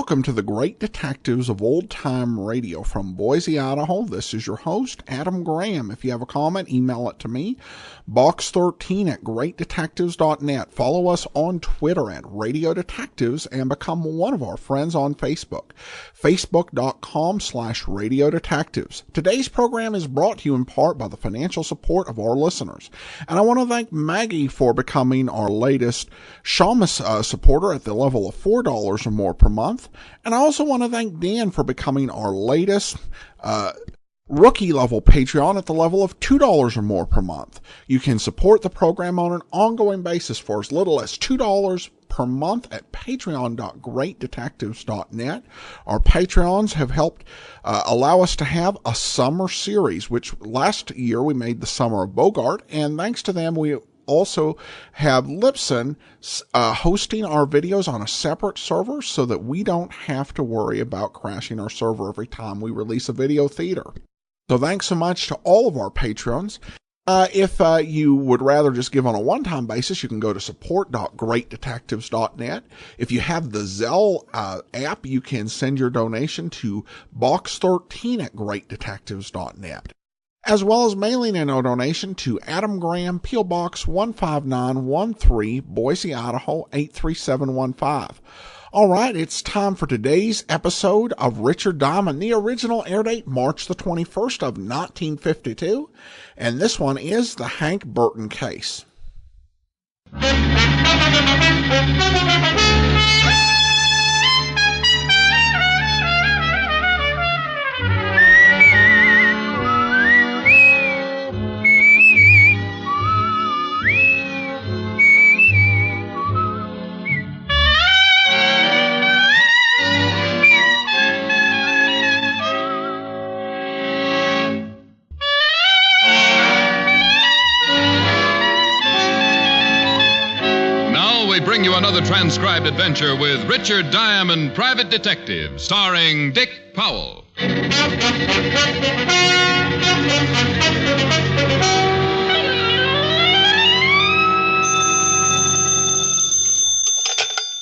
Welcome to the Great Detectives of Old Time Radio from Boise, Idaho. This is your host, Adam Graham. If you have a comment, email it to me, box13@greatdetectives.net. Follow us on Twitter at Radio Detectives and become one of our friends on Facebook, facebook.com/Radio Detectives. Today's program is brought to you in part by the financial support of our listeners. And I want to thank Maggie for becoming our latest Shamus supporter at the level of $4 or more per month. And I also want to thank Dan for becoming our latest rookie level Patreon at the level of $2 or more per month. You can support the program on an ongoing basis for as little as $2 per month at patreon.greatdetectives.net. Our Patreons have helped allow us to have a summer series, which last year we made the Summer of Bogart, and thanks to them we also have Libsyn hosting our videos on a separate server so that we don't have to worry about crashing our server every time we release a video theater. So thanks so much to all of our patrons. If you would rather just give on a one-time basis, you can go to support.greatdetectives.net. If you have the Zelle app, you can send your donation to box13@greatdetectives.net. As well as mailing in a donation to Adam Graham, P.O. Box 15913, Boise, Idaho 83715. All right, it's time for today's episode of Richard Diamond. The original air date, March the 21st of 1952, and this one is the Hank Burton case. Bring you another transcribed adventure with Richard Diamond, Private Detective, starring Dick Powell.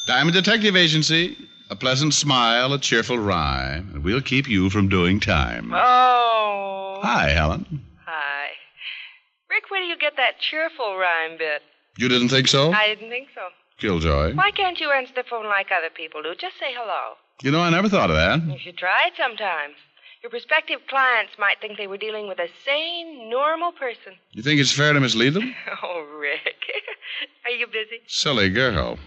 Diamond Detective Agency. A pleasant smile, a cheerful rhyme, and we'll keep you from doing time. Oh. Hi, Helen. Hi. Rick, where do you get that cheerful rhyme bit? You didn't think so? I didn't think so. Killjoy. Why can't you answer the phone like other people do? Just say hello. You know, I never thought of that. You should try it sometime. Your prospective clients might think they were dealing with a sane, normal person. You think it's fair to mislead them? Oh, Rick. Are you busy? Silly girl.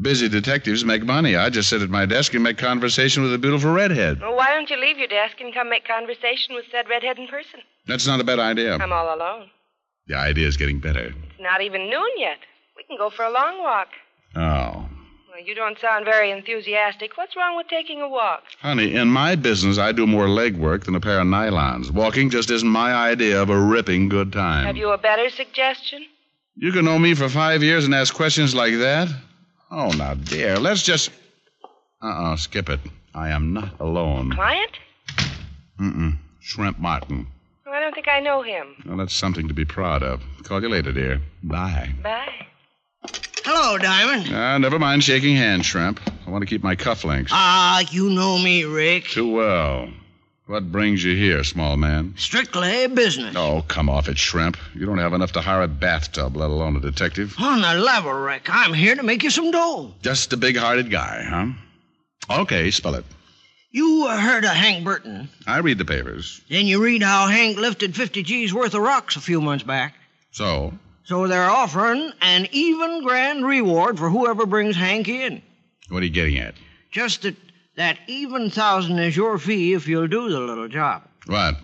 Busy detectives make money. I just sit at my desk and make conversation with a beautiful redhead. Well, why don't you leave your desk and come make conversation with said redhead in person? That's not a bad idea. I'm all alone. The idea's getting better. It's not even noon yet. We can go for a long walk. Oh. Well, you don't sound very enthusiastic. What's wrong with taking a walk? Honey, in my business, I do more leg work than a pair of nylons. Walking just isn't my idea of a ripping good time. Have you a better suggestion? You can know me for 5 years and ask questions like that? Oh, now, dear, let's just... skip it. I am not alone. Client? Shrimp Martin. Well, I don't think I know him. Well, that's something to be proud of. Call you later, dear. Bye. Bye. Hello, Diamond. Never mind shaking hands, Shrimp. I want to keep my cufflinks. You know me, Rick. Too well. What brings you here, small man? Strictly business. Oh, come off it, Shrimp. You don't have enough to hire a bathtub, let alone a detective. On the level, Rick, I'm here to make you some dough. Just a big-hearted guy, huh? Okay, spell it. You heard of Hank Burton. I read the papers. Then you read how Hank lifted 50 G's worth of rocks a few months back. So? So they're offering an even grand reward for whoever brings Hank in. What are you getting at? Just that even $1,000 is your fee if you'll do the little job. What?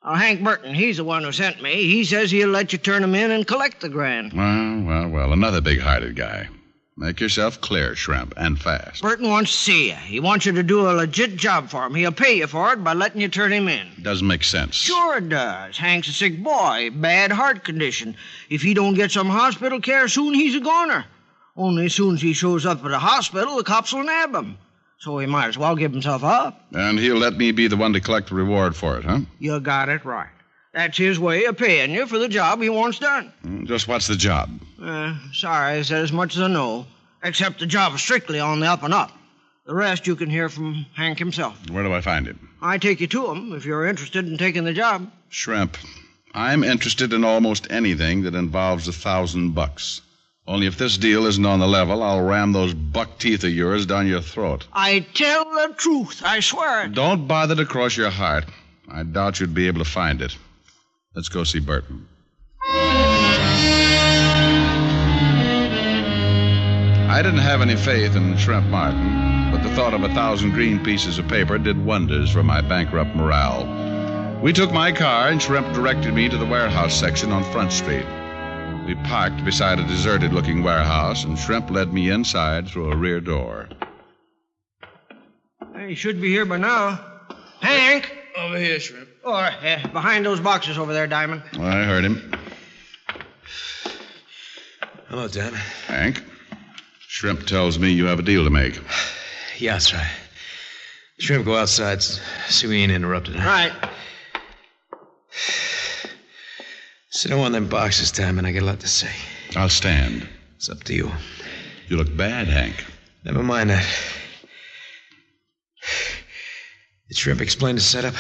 Hank Burton, he's the one who sent me. He says he'll let you turn him in and collect the grand. Well, another big-hearted guy. Make yourself clear, Shrimp, and fast. Burton wants to see you. He wants you to do a legit job for him. He'll pay you for it by letting you turn him in. Doesn't make sense. Sure it does. Hank's a sick boy, bad heart condition. If he don't get some hospital care soon, he's a goner. Only as soon as he shows up at the hospital, the cops will nab him. So he might as well give himself up. And he'll let me be the one to collect the reward for it, huh? You got it right. That's his way of paying you for the job he wants done. Just what's the job? Sorry, I said as much as I know. Except the job is strictly on the up and up. The rest you can hear from Hank himself. Where do I find him? I take you to him if you're interested in taking the job. Shrimp, I'm interested in almost anything that involves $1,000. Only if this deal isn't on the level, I'll ram those buck teeth of yours down your throat. I tell the truth, I swear it. Don't bother to cross your heart. I doubt you'd be able to find it. Let's go see Burton. I didn't have any faith in Shrimp Martin, but the thought of 1,000 green pieces of paper did wonders for my bankrupt morale. We took my car, and Shrimp directed me to the warehouse section on Front Street. We parked beside a deserted-looking warehouse, and Shrimp led me inside through a rear door. He should be here by now. Hank! Over here, Shrimp. Or behind those boxes over there, Diamond. I heard him. Hello, Diamond. Hank, Shrimp tells me you have a deal to make. Yeah, that's right. Shrimp, go outside so we ain't interrupted. Huh? Right. Sit on one of them boxes, Diamond. I got a lot to say. I'll stand. It's up to you. You look bad, Hank. Never mind that. Did Shrimp explain the setup?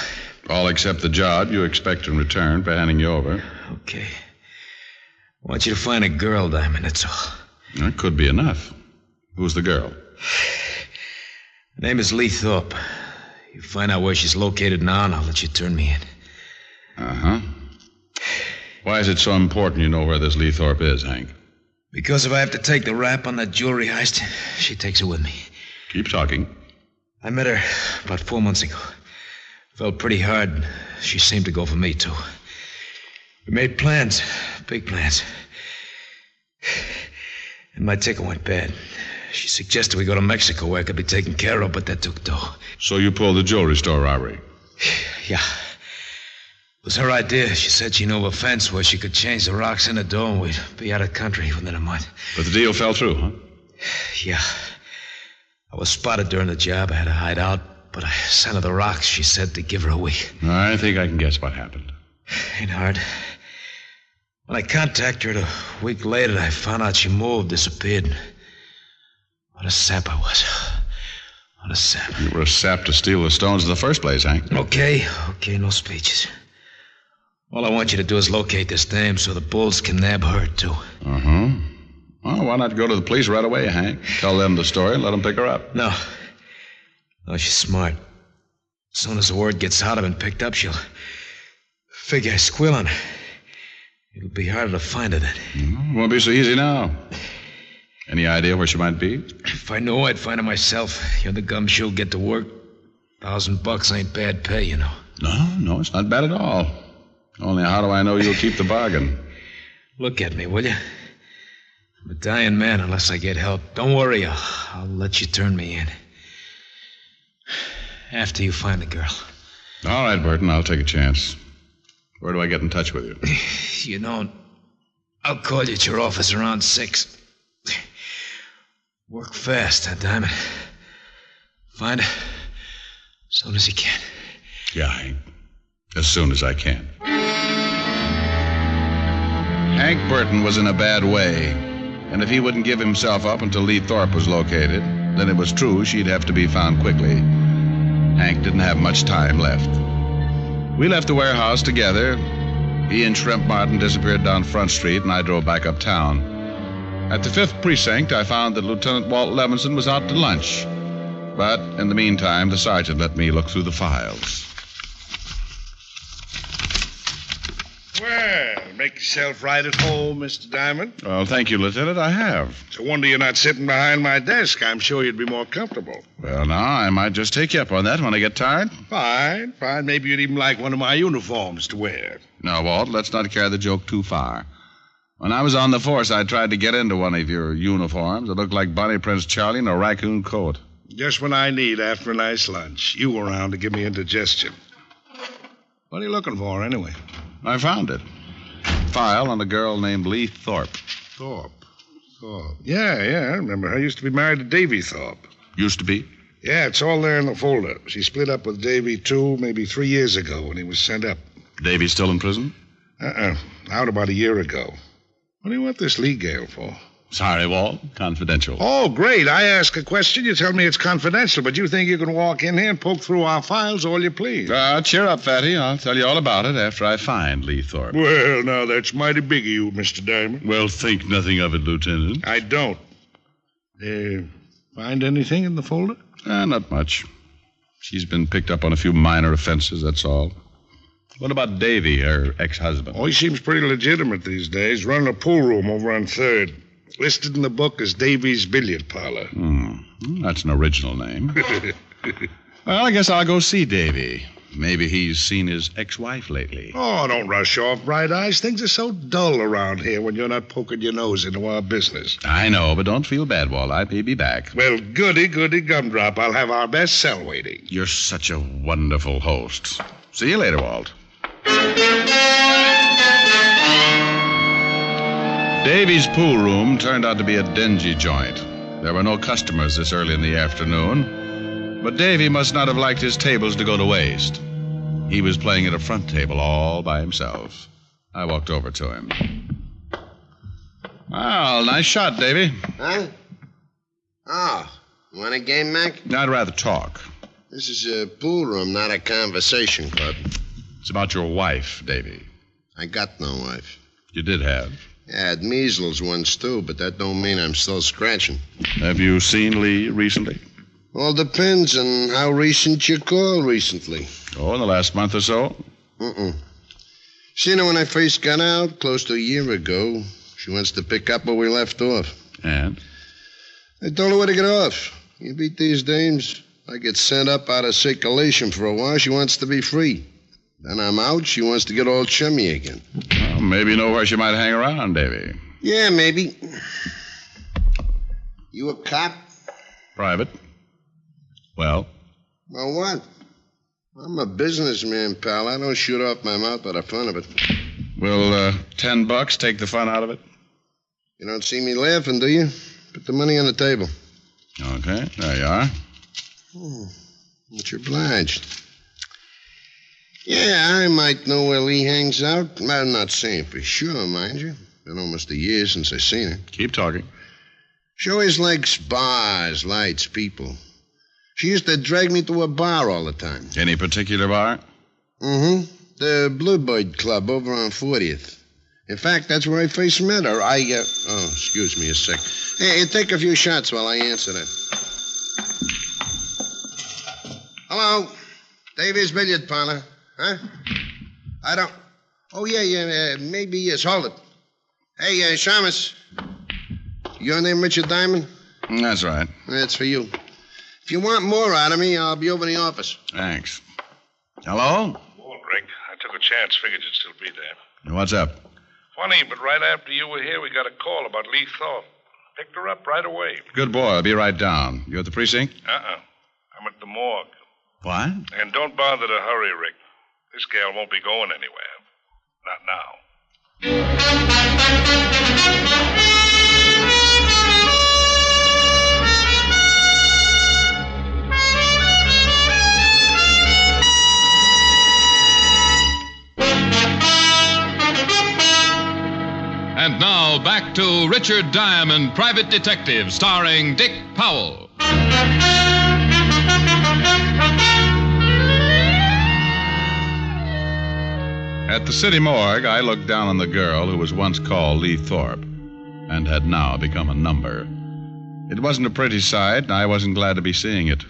All except the job you expect in return for handing you over. Okay. I want you to find a girl, Diamond, that's all. That could be enough. Who's the girl? Her name is Lee Thorpe. You find out where she's located now, and I'll let you turn me in. Uh-huh. Why is it so important you know where this Lee Thorpe is, Hank? Because if I have to take the rap on that jewelry heist, she takes it with me. Keep talking. I met her about 4 months ago. Felt pretty hard. She seemed to go for me, too. We made plans, big plans. And my ticket went bad. She suggested we go to Mexico where I could be taken care of, but that took dough. So you pulled the jewelry store robbery? Yeah. It was her idea. She said she knew of a fence where she could change the rocks in the dough and we'd be out of country within a month. But the deal fell through, huh? Yeah. I was spotted during the job. I had to hide out, but I sent her the rocks. She said to give her a week. I think I can guess what happened. Ain't hard. When I contacted her a week later, I found out she moved, disappeared. What a sap I was. What a sap. You were a sap to steal the stones in the first place, Hank. Okay, no speeches. All I want you to do is locate this dame so the bulls can nab her, too. Uh-huh. Well, why not go to the police right away, Hank? Tell them the story and let them pick her up. No, she's smart. As soon as the word gets out, I've been picked up, she'll figure I squeal on her. It'll be harder to find her then. Won't be so easy now. Any idea where she might be? If I knew, I'd find her myself. You're the gumshoe, get to work. $1,000 ain't bad pay, you know. No, it's not bad at all. Only how do I know you'll keep the bargain? Look at me, will you? I'm a dying man unless I get help. Don't worry, I'll let you turn me in. After you find the girl. All right, Burton, I'll take a chance. Where do I get in touch with you? You know, I'll call you at your office around 6. Work fast, huh, Diamond? Find her as soon as you can. Yeah, Hank. As soon as I can. Hank Burton was in a bad way, and if he wouldn't give himself up until Lee Thorpe was located, then it was true she'd have to be found quickly. Hank didn't have much time left. We left the warehouse together. He and Shrimp Martin disappeared down Front Street, and I drove back uptown. At the 5th Precinct, I found that Lieutenant Walt Levinson was out to lunch. But in the meantime, the sergeant let me look through the files. Well, make yourself right at home, Mr. Diamond. Well, thank you, Lieutenant. I have. It's a wonder you're not sitting behind my desk. I'm sure you'd be more comfortable. Well, now, I might just take you up on that when I get tired. Fine. Maybe you'd even like one of my uniforms to wear. No, Walt, let's not carry the joke too far. When I was on the force, I tried to get into one of your uniforms. It looked like Bonnie Prince Charlie in a raccoon coat. Just when I need after a nice lunch. You were around to give me indigestion. What are you looking for, anyway? I found it. File on a girl named Lee Thorpe. Thorpe. Yeah, I remember her. Used to be married to Davy Thorpe. Used to be? Yeah, it's all there in the folder. She split up with Davy 3 years ago when he was sent up. Davy's still in prison? Out about a year ago. What do you want this Lee gal for? Sorry, Walt. Confidential. Oh, great. I ask a question, you tell me it's confidential, but you think you can walk in here and poke through our files all you please. Cheer up, Fatty. I'll tell you all about it after I find Lee Thorpe. Well, now, that's mighty big of you, Mr. Diamond. Well, think nothing of it, Lieutenant. I don't. Find anything in the folder? Not much. She's been picked up on a few minor offenses, that's all. What about Davy, her ex-husband? Oh, he seems pretty legitimate these days. Running a pool room over on 3rd. Listed in the book as Davy's Billiard Parlor. That's an original name. Well, I guess I'll go see Davy. Maybe he's seen his ex-wife lately. Oh, don't rush off, Bright Eyes. Things are so dull around here when you're not poking your nose into our business. I know, but don't feel bad, Walt. I may be back. Well, goody, gumdrop. I'll have our best cell waiting. You're such a wonderful host. See you later, Walt. Davy's pool room turned out to be a dingy joint. There were no customers this early in the afternoon, but Davy must not have liked his tables to go to waste. He was playing at a front table all by himself. I walked over to him. Well, nice shot, Davy. Huh? Oh, you want a game, Mac? I'd rather talk. This is a pool room, not a conversation club. It's about your wife, Davy. I got no wife. You did have. Yeah, I had measles once, too, but that don't mean I'm still scratching. Have you seen Lee recently? All depends on how recent you call recently. Oh, in the last month or so? Seen her when I first got out, close to a year ago. She wants to pick up where we left off. And? I told her where to get off. You beat these dames. I get sent up out of circulation for a while. She wants to be free. Then I'm out. She wants to get all chummy again. Well, maybe you know where she might hang around, Davy. Yeah, maybe. You a cop? Private. Well? Well, what? I'm a businessman, pal. I don't shoot off my mouth by the fun of it. Will $10 take the fun out of it? You don't see me laughing, do you? Put the money on the table. Okay, there you are. Much obliged. Yeah, I might know where Lee hangs out. I'm not saying for sure, mind you. Been almost a year since I seen her. Keep talking. She always likes bars, lights, people. She used to drag me to a bar all the time. Any particular bar? The Bluebird Club over on 40th. In fact, that's where I first met her. Oh, excuse me a sec. Hey, take a few shots while I answer that. Hello? Davy's Billiard Parlor. Huh? I don't... Oh, yeah, maybe yes. Hold it. Hey, Shamus. Your name Richard Diamond? That's right. That's for you. If you want more out of me, I'll be over in the office. Thanks. Hello? Well, Rick, I took a chance. Figured you'd still be there. What's up? Funny, but right after you were here, we got a call about Lee Thorpe. Picked her up right away. Good boy. I'll be right down. You at the precinct? I'm at the morgue. What? And don't bother to hurry, Rick. This gal won't be going anywhere. Not now. And now back to Richard Diamond, Private Detective, starring Dick Powell. At the city morgue, I looked down on the girl who was once called Lee Thorpe and had now become a number. It wasn't a pretty sight, and I wasn't glad to be seeing it.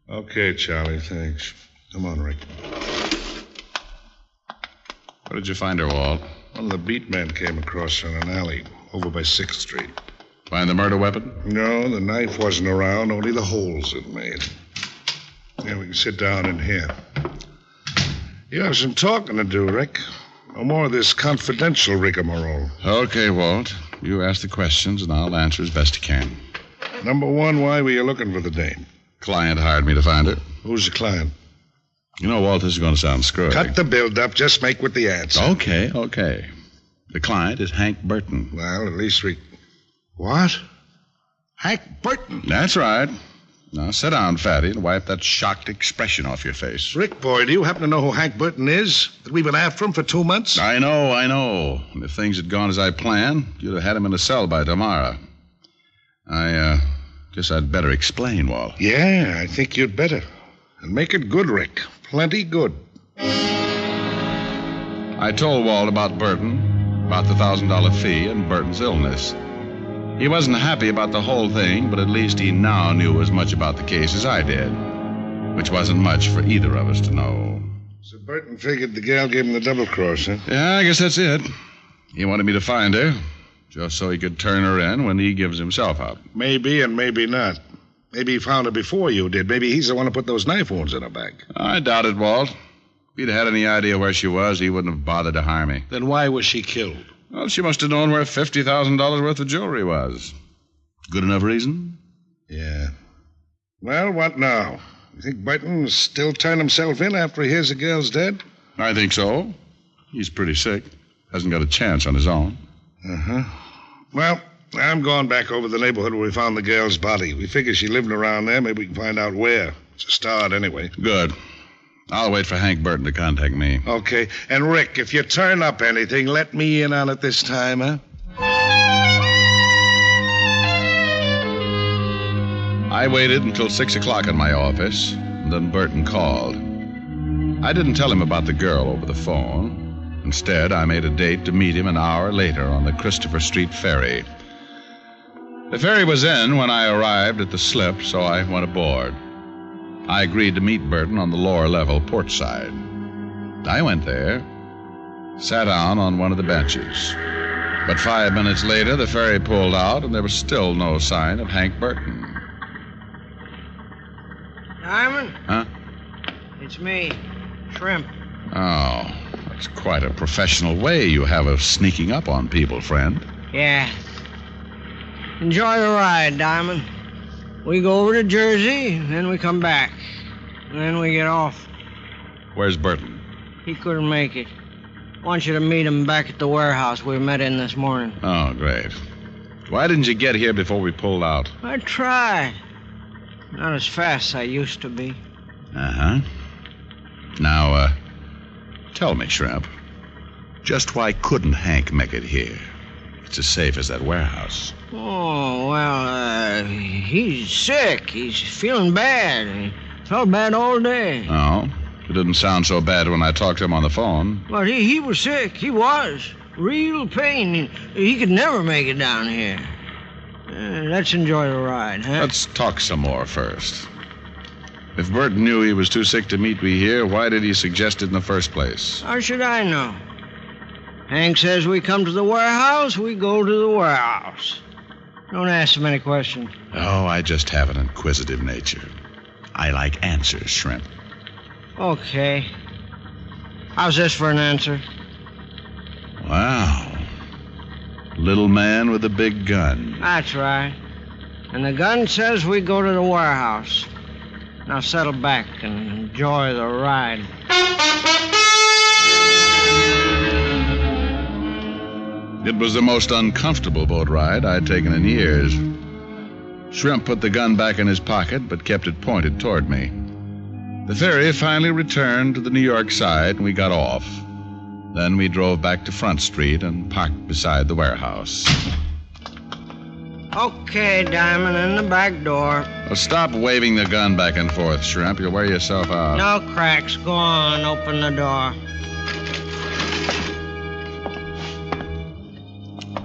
Okay, Charlie, thanks. Come on, Rick. Where did you find her, Walt? One of the beat men came across her in an alley over by 6th Street. Find the murder weapon? No, the knife wasn't around, only the holes it made. Yeah, we can sit down in here. You have some talking to do, Rick. No more of this confidential rigmarole. Okay, Walt. You ask the questions, and I'll answer as best I can. Number one, why were you looking for the dame? Client hired me to find her. Who's the client? You know, Walt, this is going to sound screwy. Cut the build-up. Just make with the answer. Okay. The client is Hank Burton. Well, at least we... What? Hank Burton? That's right. Now, sit down, Fatty, and wipe that shocked expression off your face. Rick, boy, do you happen to know who Hank Burton is? That we've been after him for 2 months? I know. And if things had gone as I planned, you'd have had him in a cell by tomorrow. I guess I'd better explain, Walt. Yeah, I think you'd better. And make it good, Rick. Plenty good. I told Walt about Burton, about the $1,000 fee, and Burton's illness. He wasn't happy about the whole thing, but at least he now knew as much about the case as I did, which wasn't much for either of us to know. So Burton figured the gal gave him the double cross, huh? Yeah, I guess that's it. He wanted me to find her, just so he could turn her in when he gives himself up. Maybe and maybe not. Maybe he found her before you did. Maybe he's the one who put those knife wounds in her back. I doubt it, Walt. If he'd had any idea where she was, he wouldn't have bothered to harm me. Then why was she killed? Well, she must have known where $50,000 worth of jewelry was. Good enough reason? Yeah. Well, what now? You think Burton's still turning himself in after he hears the girl's dead? I think so. He's pretty sick. Hasn't got a chance on his own. Uh-huh. Well, I'm going back over the neighborhood where we found the girl's body. We figure she lived around there. Maybe we can find out where. It's a start, anyway. Good. I'll wait for Hank Burton to contact me. Okay. And, Rick, if you turn up anything, let me in on it this time, huh? I waited until 6 o'clock in my office, and then Burton called. I didn't tell him about the girl over the phone. Instead, I made a date to meet him an hour later on the Christopher Street ferry. The ferry was in when I arrived at the slip, so I went aboard. I agreed to meet Burton on the lower level port side. I went there, sat down on one of the benches. But 5 minutes later, the ferry pulled out, and there was still no sign of Hank Burton. Diamond? Huh? It's me, Shrimp. Oh, that's quite a professional way you have of sneaking up on people, friend. Yeah. Enjoy the ride, Diamond. We go over to Jersey, then we come back. And then we get off. Where's Burton? He couldn't make it. Want you to meet him back at the warehouse we met in this morning. Oh, great. Why didn't you get here before we pulled out? I tried. Not as fast as I used to be. Uh-huh. Now, tell me, Shrimp, just why couldn't Hank make it here? It's as safe as that warehouse. Oh, well, he's sick. He's feeling bad. He felt bad all day. Oh? It didn't sound so bad when I talked to him on the phone. But he was sick. He was. Real pain. He could never make it down here. Let's enjoy the ride, huh? Let's talk some more first. If Burton knew he was too sick to meet me here, why did he suggest it in the first place? How should I know? Hank says we come to the warehouse, we go to the warehouse. Don't ask him any questions. Oh, I just have an inquisitive nature. I like answers, Shrimp. Okay. How's this for an answer? Wow. Little man with a big gun. That's right. And the gun says we go to the warehouse. Now settle back and enjoy the ride. It was the most uncomfortable boat ride I'd taken in years. Shrimp put the gun back in his pocket, but kept it pointed toward me. The ferry finally returned to the New York side, and we got off. Then we drove back to Front Street and parked beside the warehouse. Okay, Diamond, in the back door. Well, stop waving the gun back and forth, Shrimp. You'll wear yourself out. No cracks. Go on, open the door.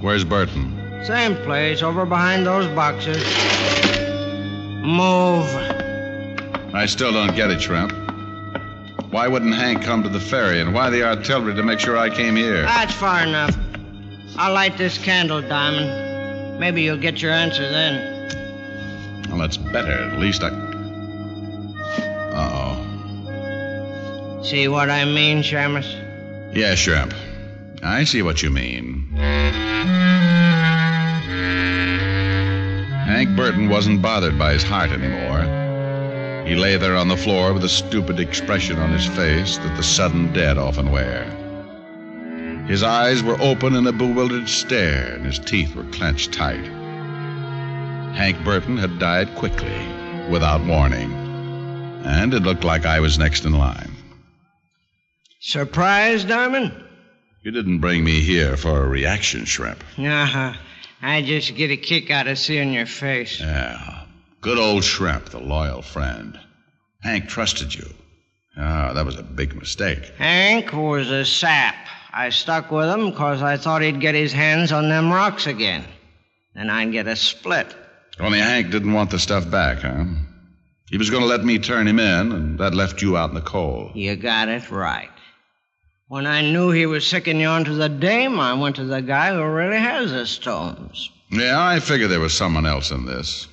Where's Burton? Same place, over behind those boxes. Move. I still don't get it, Shrimp. Why wouldn't Hank come to the ferry, and why the artillery to make sure I came here? That's far enough. I'll light this candle, Diamond. Maybe you'll get your answer then. Well, that's better. At least I... Uh-oh. See what I mean, Shamus? Yeah, Shrimp. I see what you mean. Hank Burton wasn't bothered by his heart anymore. He lay there on the floor with a stupid expression on his face that the sudden dead often wear. His eyes were open in a bewildered stare, and his teeth were clenched tight. Hank Burton had died quickly, without warning, and it looked like I was next in line. Surprised, Diamond? You didn't bring me here for a reaction, Shrimp. Uh-huh. I just get a kick out of seeing your face. Yeah. Good old Shrimp, the loyal friend. Hank trusted you. Ah, that was a big mistake. Hank was a sap. I stuck with him because I thought he'd get his hands on them rocks again. Then I'd get a split. Only Hank didn't want the stuff back, huh? He was going to let me turn him in, and that left you out in the cold. You got it right. When I knew he was sicking you onto the dame, I went to the guy who really has the stones. Yeah, I figured there was someone else in this.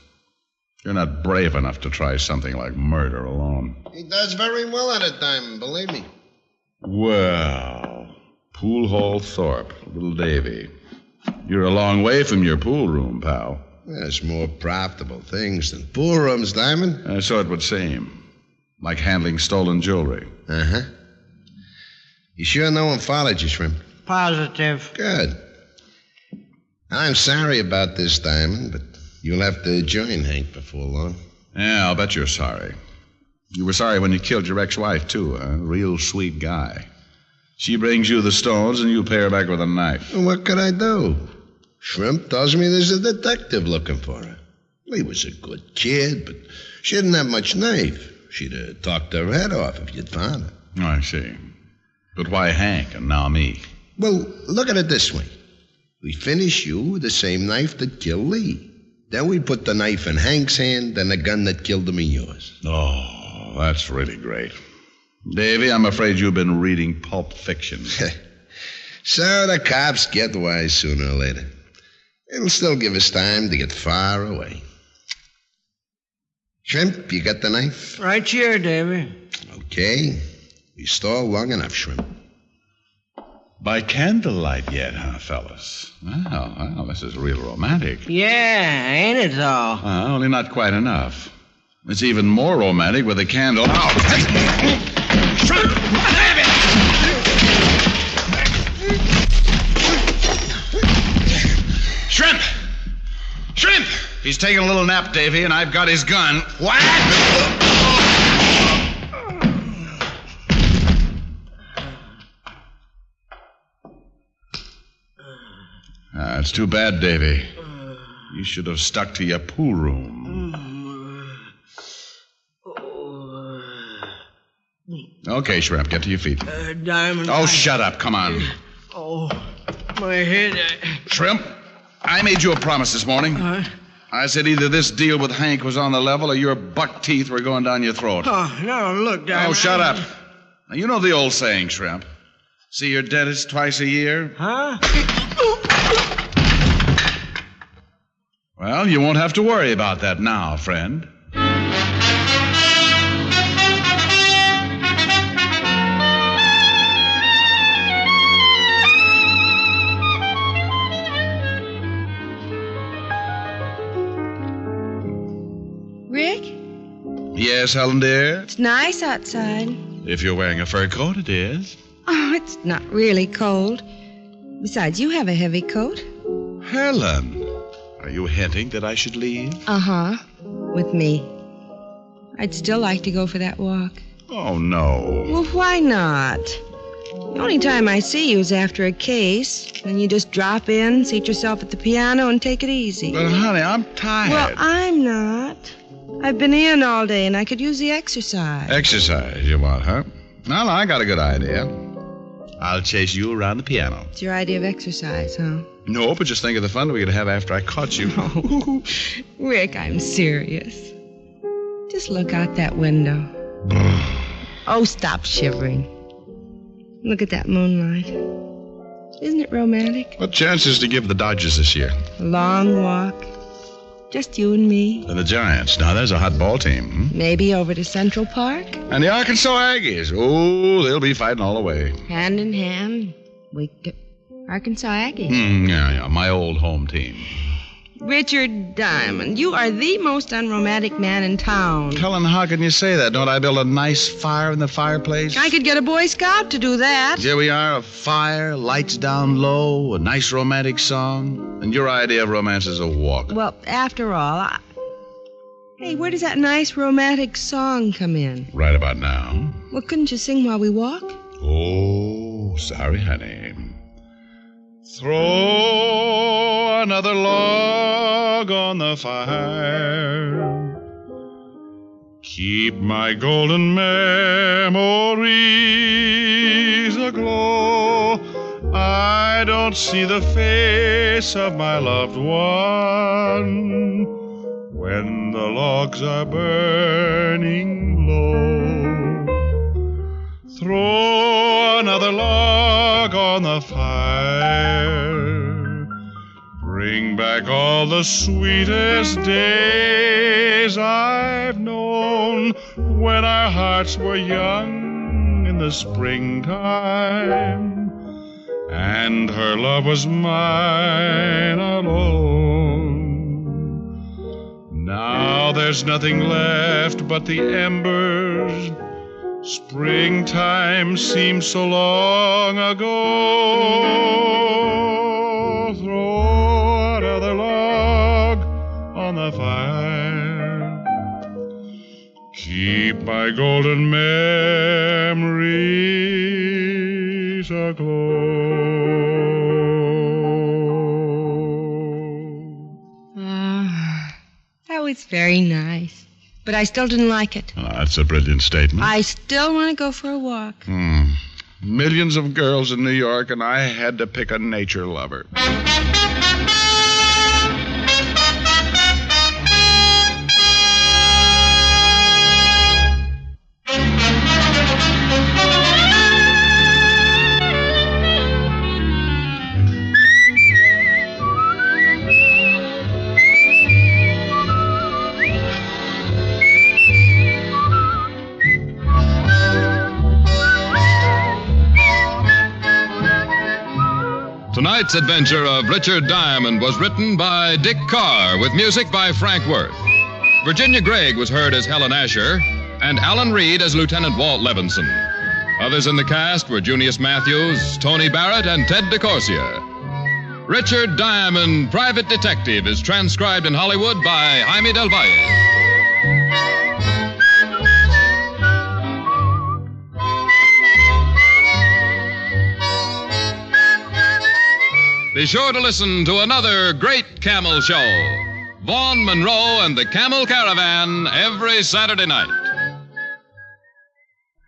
You're not brave enough to try something like murder alone. He does very well at it, Diamond, believe me. Well, Pool Hall Thorpe, little Davy. You're a long way from your pool room, pal. There's more profitable things than pool rooms, Diamond. So it would seem. Like handling stolen jewelry. Uh-huh. You sure no one followed you, Shrimp? Positive. Good. I'm sorry about this, Diamond, but you'll have to join Hank before long. Yeah, I'll bet you're sorry. You were sorry when you killed your ex-wife, too, a real sweet guy. She brings you the stones, and you pay her back with a knife. Well, what could I do? Shrimp tells me there's a detective looking for her. He was a good kid, but she didn't have much knife. She'd have talked her head off if you'd found her. Oh, I see. But why Hank and now me? Well, look at it this way. We finish you with the same knife that killed Lee. Then we put the knife in Hank's hand and the gun that killed him in yours. Oh, that's really great. Davy, I'm afraid you've been reading Pulp Fiction. So the cops get wise sooner or later. It'll still give us time to get far away. Shrimp, you got the knife? Right here, Davy. Okay. We stall long enough, Shrimp. By candlelight yet, huh, fellas? Well, this is real romantic. Yeah, ain't it, though? Only not quite enough. It's even more romantic with a candle. Shrimp! Shrimp! He's taking a little nap, Davy, and I've got his gun. What? It's too bad, Davy. You should have stuck to your pool room. Okay, Shrimp, get to your feet. Diamond. Oh, shut up. Come on. Oh, my head. Shrimp, I made you a promise this morning. I said either this deal with Hank was on the level or your buck teeth were going down your throat. Oh, no, look, Diamond. Oh, shut up. Now, you know the old saying, Shrimp. See your dentist twice a year? Huh? Well, you won't have to worry about that now, friend. Rick? Yes, Helen, dear? It's nice outside. If you're wearing a fur coat, it is. Oh, it's not really cold. Besides, you have a heavy coat. Helen, are you hinting that I should leave? Uh-huh. With me. I'd still like to go for that walk. Oh, no. Well, why not? The only time I see you is after a case. Then you just drop in, seat yourself at the piano, and take it easy. But, honey, I'm tired. Well, I'm not. I've been in all day, and I could use the exercise. Exercise, you want, huh? Well, I got a good idea. I'll chase you around the piano. It's your idea of exercise, huh? No, but just think of the fun we could have after I caught you. Oh, Rick, I'm serious. Just look out that window. Oh, stop shivering. Look at that moonlight. Isn't it romantic? What chances to give the Dodgers this year? A long walk. Just you and me. And the Giants. Now, there's a hot ball team. Maybe over to Central Park. And the Arkansas Aggies. Oh, they'll be fighting all the way. Hand in hand. Arkansas Aggies. Yeah, my old home team. Richard Diamond, you are the most unromantic man in town. Helen, how can you say that? Don't I build a nice fire in the fireplace? I could get a Boy Scout to do that. Here we are, a fire, lights down low, a nice romantic song. And your idea of romance is a walk. Well, after all, Hey, where does that nice romantic song come in? Right about now. Well, couldn't you sing while we walk? Oh, sorry, honey. Throw another log on the fire. Keep my golden memories aglow. I don't see the face of my loved one when the logs are burning low. Throw another log on the fire. Bring back all the sweetest days I've known when our hearts were young in the springtime, and her love was mine alone. Now there's nothing left but the embers. Springtime seems so long ago. Throw another log on the fire. Keep my golden memories aglow. That was very nice. But I still didn't like it. Oh, that's a brilliant statement. I still want to go for a walk. Millions of girls in New York, and I had to pick a nature lover. Tonight's adventure of Richard Diamond was written by Dick Carr with music by Frank Worth. Virginia Gregg was heard as Helen Asher and Alan Reed as Lieutenant Walt Levinson. Others in the cast were Junius Matthews, Tony Barrett, and Ted DeCorsia. Richard Diamond, Private Detective, is transcribed in Hollywood by Jaime Del Valle. Be sure to listen to another great Camel show, Vaughn Monroe and the Camel Caravan, every Saturday night.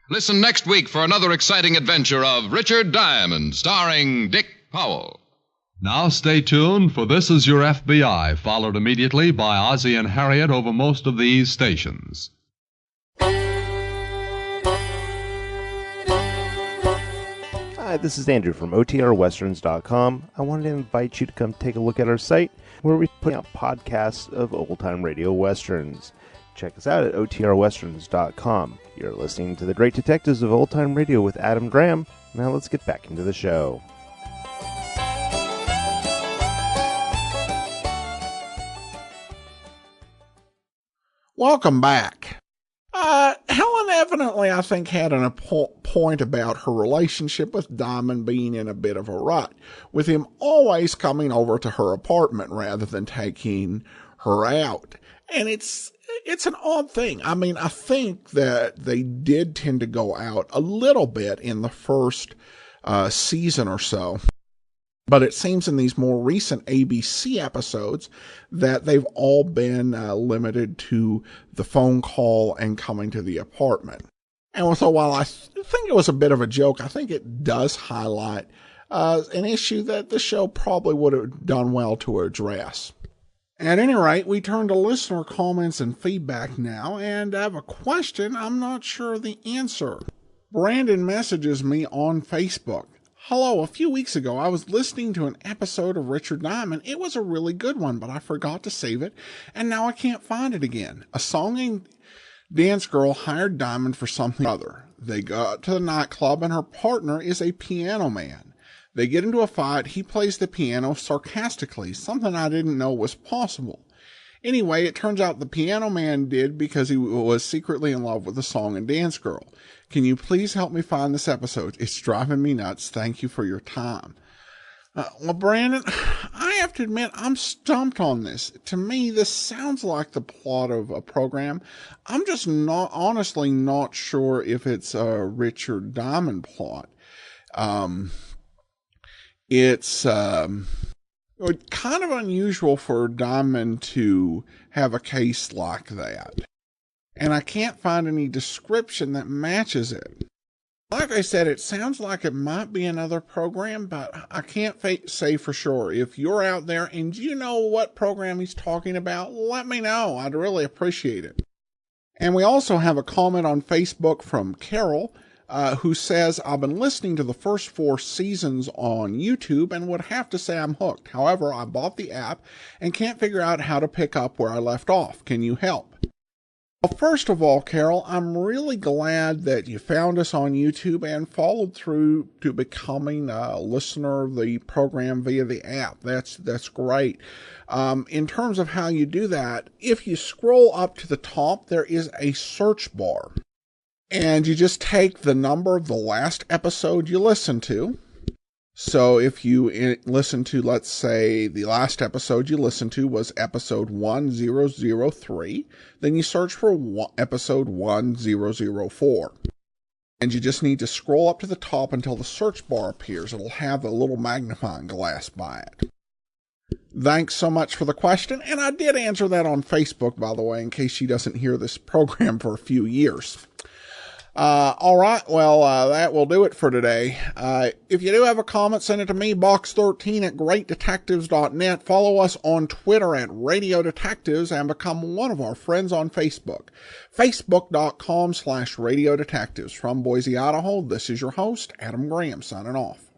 Listen next week for another exciting adventure of Richard Diamond, starring Dick Powell. Now stay tuned, for This Is Your FBI, followed immediately by Ozzie and Harriet over most of these stations. Hi, this is Andrew from OTRWesterns.com. I wanted to invite you to come take a look at our site where we put out podcasts of old-time radio westerns. Check us out at OTRWesterns.com. You're listening to The Great Detectives of Old Time Radio with Adam Graham. Now let's get back into the show. Welcome back. Helen evidently, I think, had a point about her relationship with Diamond being in a bit of a rut, with him always coming over to her apartment rather than taking her out. And it's an odd thing. I mean, I think that they did tend to go out a little bit in the first season or so. But it seems in these more recent ABC episodes that they've all been limited to the phone call and coming to the apartment. And so while I think it was a bit of a joke, I think it does highlight an issue that the show probably would have done well to address. At any rate, we turn to listener comments and feedback now, and I have a question I'm not sure the answer. Brandon messages me on Facebook. Hello, a few weeks ago I was listening to an episode of Richard Diamond. It was a really good one, but I forgot to save it, and now I can't find it again. A song and dance girl hired Diamond for something other. They go to the nightclub, and her partner is a piano man. They get into a fight. He plays the piano sarcastically, something I didn't know was possible. Anyway, it turns out the piano man did because he was secretly in love with the song and dance girl. Can you please help me find this episode? It's driving me nuts. Thank you for your time. Well, Brandon, I have to admit, I'm stumped on this. To me, this sounds like the plot of a program. I'm just honestly not sure if it's a Richard Diamond plot. It's kind of unusual for Diamond to have a case like that. And I can't find any description that matches it. Like I said, it sounds like it might be another program, but I can't say for sure. If you're out there and you know what program he's talking about, let me know. I'd really appreciate it. And we also have a comment on Facebook from Carol, who says, I've been listening to the first 4 seasons on YouTube and would have to say I'm hooked. However, I bought the app and can't figure out how to pick up where I left off. Can you help? Well, first of all, Carol, I'm really glad that you found us on YouTube and followed through to becoming a listener of the program via the app. That's great. In terms of how you do that, if you scroll up to the top, there is a search bar. And you just take the number of the last episode you listened to. So if you listen to, let's say, the last episode you listened to was episode 1003, then you search for episode 1004. And you just need to scroll up to the top until the search bar appears. It'll have a little magnifying glass by it. Thanks so much for the question. And I did answer that on Facebook, by the way, in case she doesn't hear this program for a few years. All right. Well, that will do it for today. If you do have a comment, send it to me, box13@greatdetectives.net. Follow us on Twitter at Radio Detectives and become one of our friends on Facebook. Facebook.com/Radio Detectives. From Boise, Idaho, this is your host, Adam Graham, signing off.